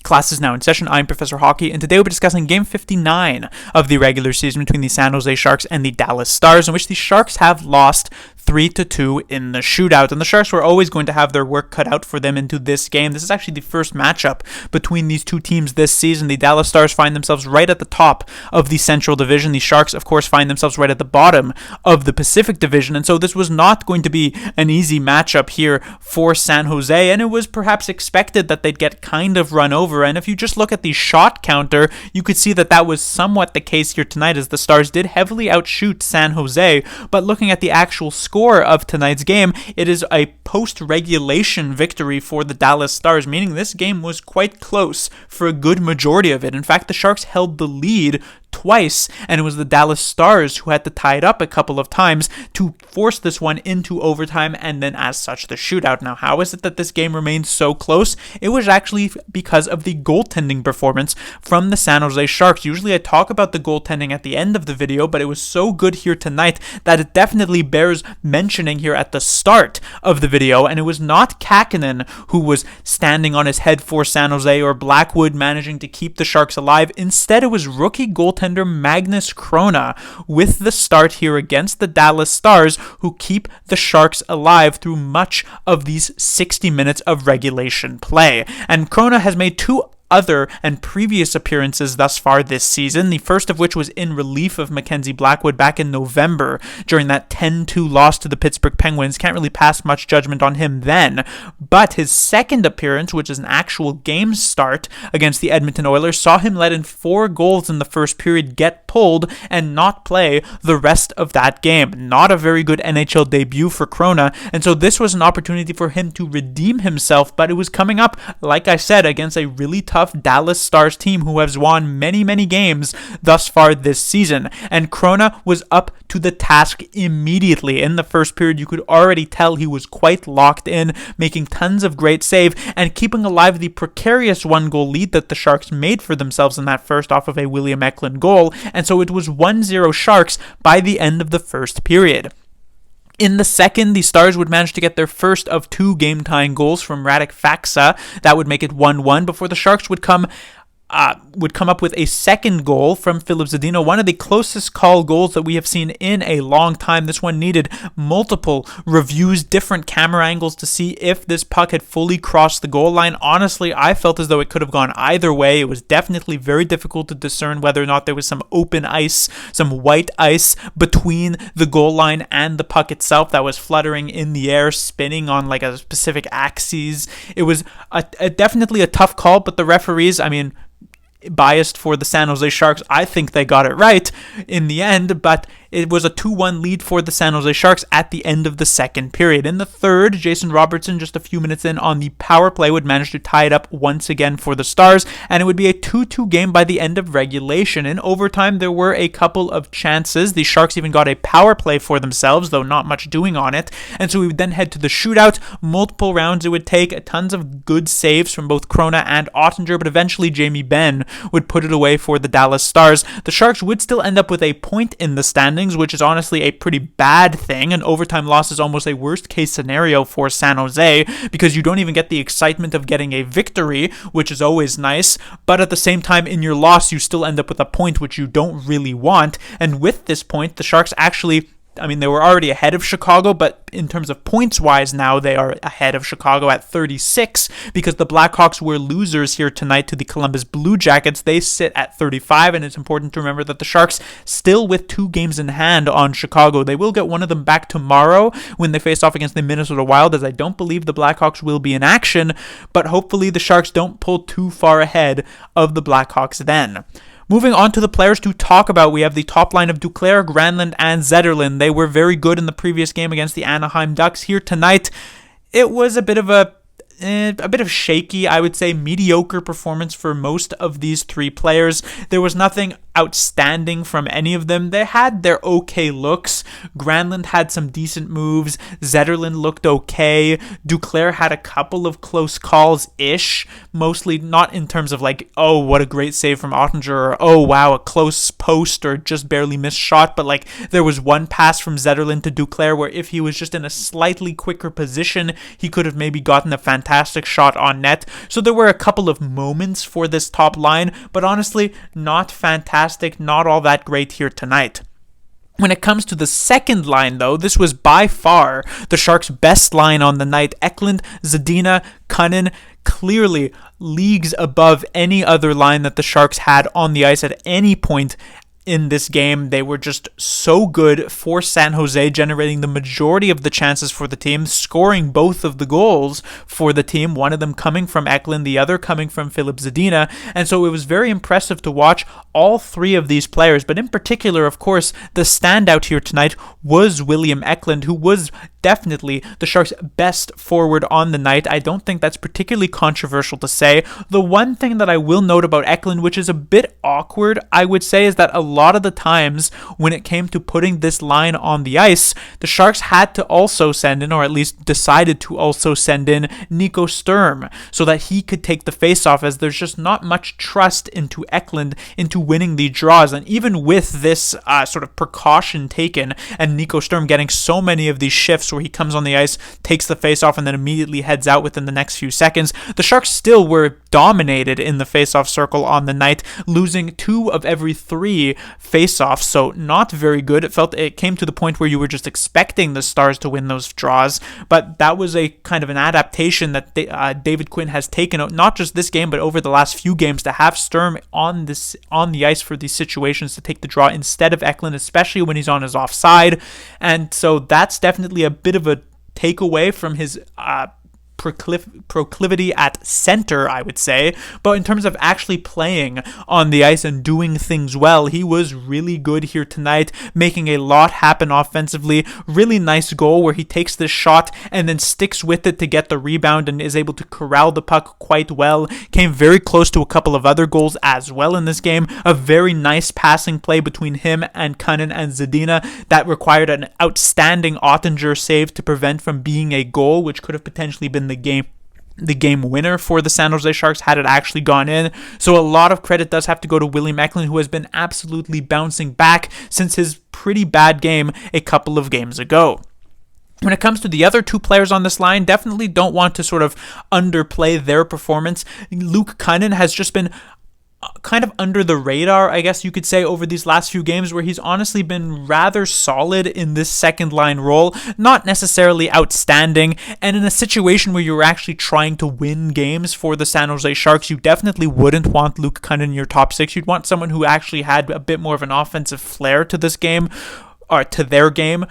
Class is now in session. I'm Professor Hockey, and today we'll be discussing Game 59 of the regular season between the San Jose Sharks and the Dallas Stars, in which the Sharks have lost 3-2 in the shootout. And the Sharks were always going to have their work cut out for them into this game. This is actually the first matchup between these two teams this season. The Dallas Stars find themselves right at the top of the Central Division. The Sharks, of course, find themselves right at the bottom of the Pacific Division. And so this was not going to be an easy matchup here for San Jose, and it was perhaps expected that they'd get kind of run over. And if you just look at the shot counter, you could see that that was somewhat the case here tonight, as the Stars did heavily outshoot San Jose. But looking at the actual score of tonight's game, it is a post-regulation victory for the Dallas Stars, meaning this game was quite close for a good majority of it. In fact, the Sharks held the lead twice, and it was the Dallas Stars who had to tie it up a couple of times to force this one into overtime and then as such the shootout. Now, how is it that this game remained so close? It was actually because of the goaltending performance from the San Jose Sharks. Usually I talk about the goaltending at the end of the video, but it was so good here tonight that it definitely bears mentioning here at the start of the video. And it was not Kähkönen who was standing on his head for San Jose or Blackwood managing to keep the Sharks alive. Instead, it was rookie goaltender Magnus Chrona with the start here against the Dallas Stars, who keep the Sharks alive through much of these 60 minutes of regulation play. And Chrona has made two other and previous appearances thus far this season, the first of which was in relief of Mackenzie Blackwood back in November during that 10-2 loss to the Pittsburgh Penguins. Can't really pass much judgment on him then, but his second appearance, which is an actual game start against the Edmonton Oilers, saw him let in 4 goals in the first period, get pulled, and not play the rest of that game. Not a very good NHL debut for Chrona, and so this was an opportunity for him to redeem himself, but it was coming up, like I said, against a really tough Dallas Stars team who has won many games thus far this season. And Chrona was up to the task immediately. In the first period, you could already tell he was quite locked in, making tons of great save and keeping alive the precarious 1-goal lead that the Sharks made for themselves in that first off of a William Eklund goal. And so it was 1-0 Sharks by the end of the first period. In the second, the Stars would manage to get their first of 2 game-tying goals from Radek Faksa. That would make it 1-1 before the Sharks would come up with a second goal from Filip Zadina, one of the closest call goals that we have seen in a long time. This one needed multiple reviews, different camera angles to see if this puck had fully crossed the goal line. Honestly, I felt as though it could have gone either way. It was definitely very difficult to discern whether or not there was some open ice, some white ice between the goal line and the puck itself that was fluttering in the air, spinning on like a specific axis. It was definitely a tough call, but the referees, biased for the San Jose Sharks, I think they got it right in the end, but it was a 2-1 lead for the San Jose Sharks at the end of the second period. In the third, Jason Robertson, just a few minutes in on the power play, would manage to tie it up once again for the Stars, and it would be a 2-2 game by the end of regulation. In overtime, there were a couple of chances. The Sharks even got a power play for themselves, though not much doing on it, and so we would then head to the shootout. Multiple rounds it would take, tons of good saves from both Chrona and Ottinger, but eventually Jamie Benn would put it away for the Dallas Stars. The Sharks would still end up with a point in the standings, which is honestly a pretty bad thing. An overtime loss is almost a worst case scenario for San Jose, because you don't even get the excitement of getting a victory, which is always nice, but at the same time in your loss you still end up with a point which you don't really want. And with this point, the Sharks actually, they were already ahead of Chicago, but in terms of points-wise now, they are ahead of Chicago at 36, because the Blackhawks were losers here tonight to the Columbus Blue Jackets. They sit at 35, and it's important to remember that the Sharks, still with 2 games in hand on Chicago, they will get one of them back tomorrow when they face off against the Minnesota Wild, as I don't believe the Blackhawks will be in action, but hopefully the Sharks don't pull too far ahead of the Blackhawks then. Moving on to the players to talk about, we have the top line of Duclair, Granlund, and Zetterlund. They were very good in the previous game against the Anaheim Ducks. Here tonight, it was a bit of shaky, I would say, mediocre performance for most of these 3 players. There was nothing outstanding from any of them. They had their okay looks. Granlund had some decent moves. Zetterlund looked okay. Duclair had a couple of close calls-ish, mostly not in terms of like, oh, what a great save from Ottinger, or oh, wow, a close post or just barely missed shot, but like there was one pass from Zetterlund to Duclair where if he was just in a slightly quicker position, he could have maybe gotten a fantastic fantastic shot on net. So there were a couple of moments for this top line, but honestly, not fantastic, not all that great here tonight. When it comes to the second line, though, this was by far the Sharks' best line on the night. Eklund, Zadina, Kunin, clearly leagues above any other line that the Sharks had on the ice at any point in this game. They were just so good for San Jose, generating the majority of the chances for the team, scoring both of the goals for the team, one of them coming from Eklund, the other coming from Filip Zadina. And so it was very impressive to watch all three of these players, but in particular, of course, the standout here tonight was William Eklund, who was definitely the Sharks' best forward on the night. I don't think that's particularly controversial to say. The one thing that I will note about Eklund, which is a bit awkward, I would say, is that a lot of the times when it came to putting this line on the ice, the Sharks had to also send in, or at least decided to also send in, Nico Sturm so that he could take the faceoff, as there's just not much trust into Eklund into winning the draws. And even with this sort of precaution taken, and Nico Sturm getting so many of these shifts where he comes on the ice, takes the faceoff, and then immediately heads out within the next few seconds, the Sharks still were dominated in the faceoff circle on the night, losing 2 of every 3 faceoffs, so not very good. It came to the point where you were just expecting the Stars to win those draws, but that was a kind of an adaptation that David Quinn has taken, not just this game, but over the last few games, to have Sturm on the ice for these situations to take the draw instead of Eklund, especially when he's on his offside. And so that's definitely a bit of a takeaway from his proclivity at center, I would say. But in terms of actually playing on the ice and doing things well, he was really good here tonight, making a lot happen offensively. Really nice goal where he takes this shot and then sticks with it to get the rebound and is able to corral the puck quite well. Came very close to a couple of other goals as well in this game. A very nice passing play between him and Kunin and Zadina that required an outstanding Ottinger save to prevent from being a goal, which could have potentially been the game winner for the San Jose Sharks had it actually gone in. So a lot of credit does have to go to William Eklund, who has been absolutely bouncing back since his pretty bad game a couple of games ago. When it comes to the other 2 players on this line, definitely don't want to sort of underplay their performance. Luke Kunin has just been kind of under the radar, I guess you could say, over these last few games, where he's honestly been rather solid in this second line role, not necessarily outstanding. And in a situation where you're actually trying to win games for the San Jose Sharks, you definitely wouldn't want Luke Kunin in your top 6. You'd want someone who actually had a bit more of an offensive flair to this game, or to their game.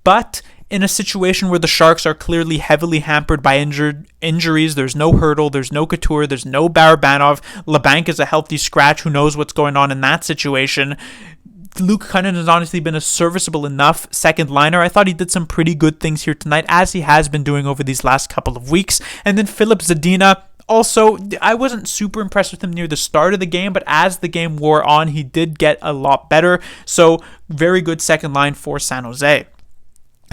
But in a situation where the Sharks are clearly heavily hampered by injuries, there's no Hurdle, there's no Couture, there's no Barabanov, LeBanc is a healthy scratch, who knows what's going on in that situation. Luke Kunin has honestly been a serviceable enough second liner. I thought he did some pretty good things here tonight, as he has been doing over these last couple of weeks. And then Filip Zadina, also, I wasn't super impressed with him near the start of the game, but as the game wore on, he did get a lot better. So very good second line for San Jose.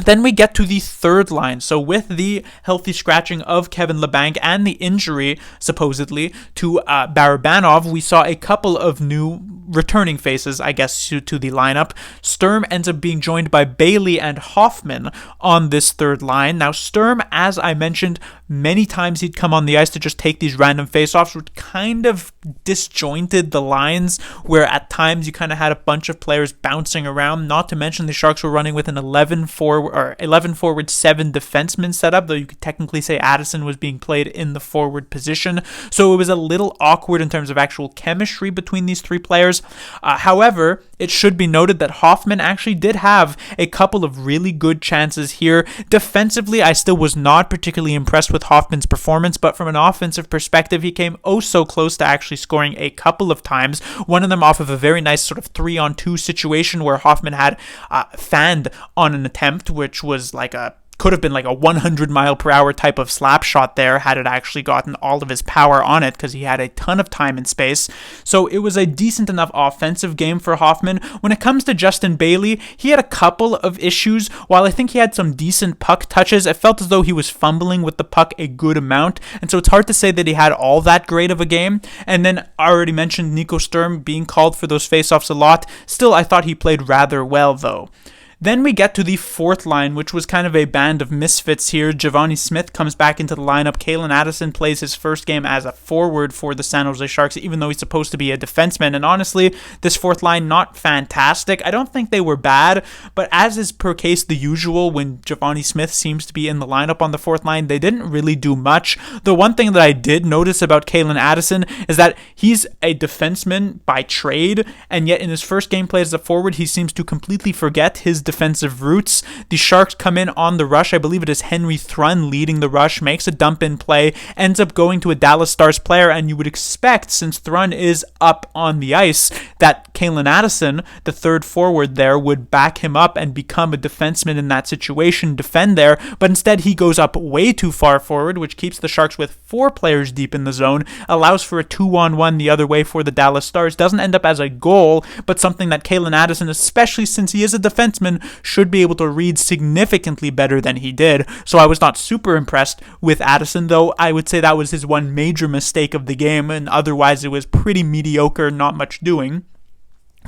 Then we get to the third line. So with the healthy scratching of Kevin Labanc and the injury, supposedly, to Barabanov, we saw a couple of new returning faces, I guess, to the lineup. Sturm ends up being joined by Bailey and Hoffman on this third line. Now, Sturm, as I mentioned, many times he'd come on the ice to just take these random faceoffs, which kind of disjointed the lines, where at times you kind of had a bunch of players bouncing around. Not to mention the Sharks were running with an 11 forward, 7 defenseman setup, though you could technically say Addison was being played in the forward position. So it was a little awkward in terms of actual chemistry between these 3 players. However, it should be noted that Hoffman actually did have a couple of really good chances here. Defensively, I still was not particularly impressed with Hoffman's performance, but from an offensive perspective, he came oh so close to actually scoring a couple of times. One of them off of a very nice sort of 3-on-2 situation where Hoffman had fanned on an attempt, which was could have been like a 100-mile-per-hour type of slap shot there had it actually gotten all of his power on it, because he had a ton of time and space. So it was a decent enough offensive game for Hoffman. When it comes to Justin Bailey, he had a couple of issues. While I think he had some decent puck touches, it felt as though he was fumbling with the puck a good amount, and so it's hard to say that he had all that great of a game. And then I already mentioned Nico Sturm being called for those faceoffs a lot. Still, I thought he played rather well, though. Then we get to the fourth line, which was kind of a band of misfits here. Givani Smith comes back into the lineup. Calen Addison plays his first game as a forward for the San Jose Sharks, even though he's supposed to be a defenseman. And honestly, this fourth line, not fantastic. I don't think they were bad, but as is per case the usual when Givani Smith seems to be in the lineup on the fourth line, they didn't really do much. The one thing that I did notice about Calen Addison is that he's a defenseman by trade, and yet in his first game play as a forward, he seems to completely forget his defensive roots. The Sharks come in on the rush. I believe it is Henry Thrun leading the rush, makes a dump in play, ends up going to a Dallas Stars player, and you would expect, since Thrun is up on the ice, that Calen Addison, the third forward there, would back him up and become a defenseman in that situation, defend there, but instead he goes up way too far forward, which keeps the Sharks with 4 players deep in the zone, allows for a 2-on-1 the other way for the Dallas Stars. Doesn't end up as a goal, but something that Calen Addison, especially since he is a defenseman, should be able to read significantly better than he did. So I was not super impressed with Addison, though I would say that was his one major mistake of the game, and otherwise it was pretty mediocre, not much doing.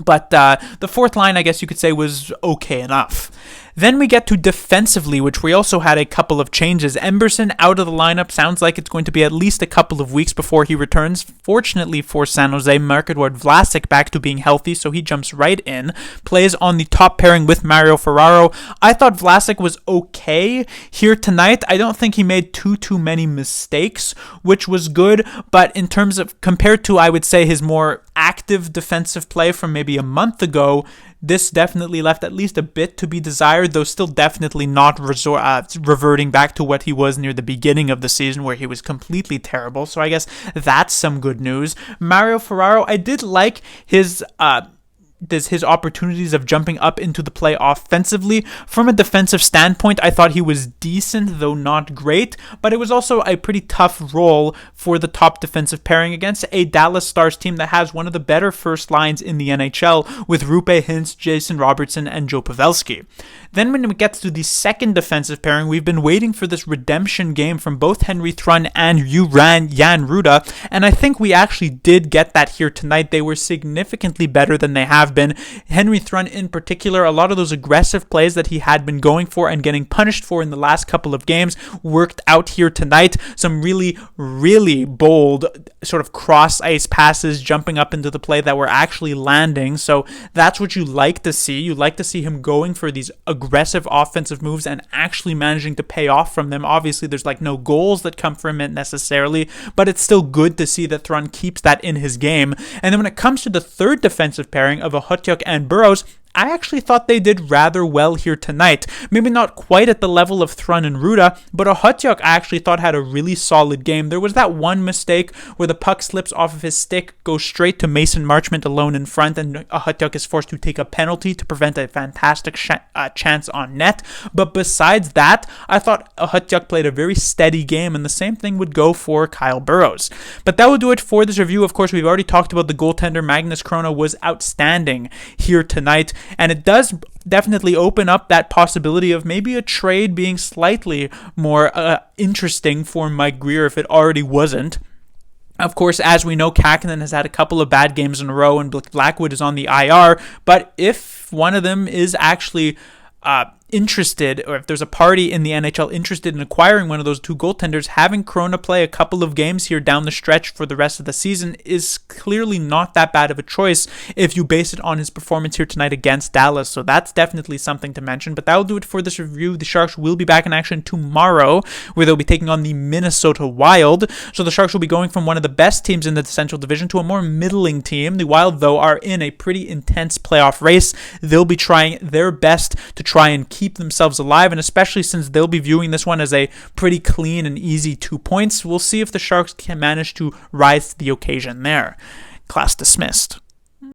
But the fourth line, I guess you could say, was okay enough. Then we get to defensively, which we also had a couple of changes. Emberson out of the lineup. Sounds like it's going to be at least a couple of weeks before he returns. Fortunately for San Jose, Marc-Edouard Vlasic back to being healthy, so he jumps right in. Plays on the top pairing with Mario Ferraro. I thought Vlasic was okay here tonight. I don't think he made too many mistakes, which was good. But in terms of, compared to, I would say, his more active defensive play from maybe a month ago, this definitely left at least a bit to be desired, though still definitely not reverting back to what he was near the beginning of the season, where he was completely terrible. So I guess that's some good news. Mario Ferraro, I did like his opportunities of jumping up into the play offensively. From a defensive standpoint, I thought he was decent, though not great, but it was also a pretty tough role for the top defensive pairing against a Dallas Stars team that has one of the better first lines in the NHL with Roope Hintz, Jason Robertson, and Joe Pavelski. Then when it gets to the second defensive pairing, we've been waiting for this redemption game from both Henry Thrun and Jan Rutta, and I think we actually did get that here tonight. They were significantly better than they have been. Henry Thrun in particular, a lot of those aggressive plays that he had been going for and getting punished for in the last couple of games worked out here tonight. Some really bold sort of cross-ice passes jumping up into the play that were actually landing. So that's what you like to see. You like to see him going for these aggressive offensive moves and actually managing to pay off from them. Obviously, there's like no goals that come from it necessarily, but it's still good to see that Thrun keeps that in his game. And then when it comes to the third defensive pairing of Okhotyuk and Burrows, I actually thought they did rather well here tonight. Maybe not quite at the level of Thrun and Rutta, but Okhotyuk I actually thought had a really solid game. There was that one mistake where the puck slips off of his stick, goes straight to Mason Marchment alone in front, and Okhotyuk is forced to take a penalty to prevent a fantastic chance on net. But besides that, I thought Okhotyuk played a very steady game, and the same thing would go for Kyle Burroughs. But that will do it for this review. Of course, we've already talked about the goaltender. Magnus Chrona was outstanding here tonight. And it does definitely open up that possibility of maybe a trade being slightly more interesting for Mike Grier if it already wasn't. Of course, as we know, Kähkönen has had a couple of bad games in a row and Blackwood is on the IR. But if one of them is actually interested, or if there's a party in the NHL interested in acquiring one of those two goaltenders, having Chrona play a couple of games here down the stretch for the rest of the season is clearly not that bad of a choice if you base it on his performance here tonight against Dallas. So that's definitely something to mention. But that will do it for this review. The Sharks will be back in action tomorrow, where they'll be taking on the Minnesota Wild. So the Sharks will be going from one of the best teams in the Central Division to a more middling team. The Wild, though, are in a pretty intense playoff race. They'll be trying their best to try and keep themselves alive, and especially since they'll be viewing this one as a pretty clean and easy 2 points, we'll see if the Sharks can manage to rise to the occasion there. Class dismissed.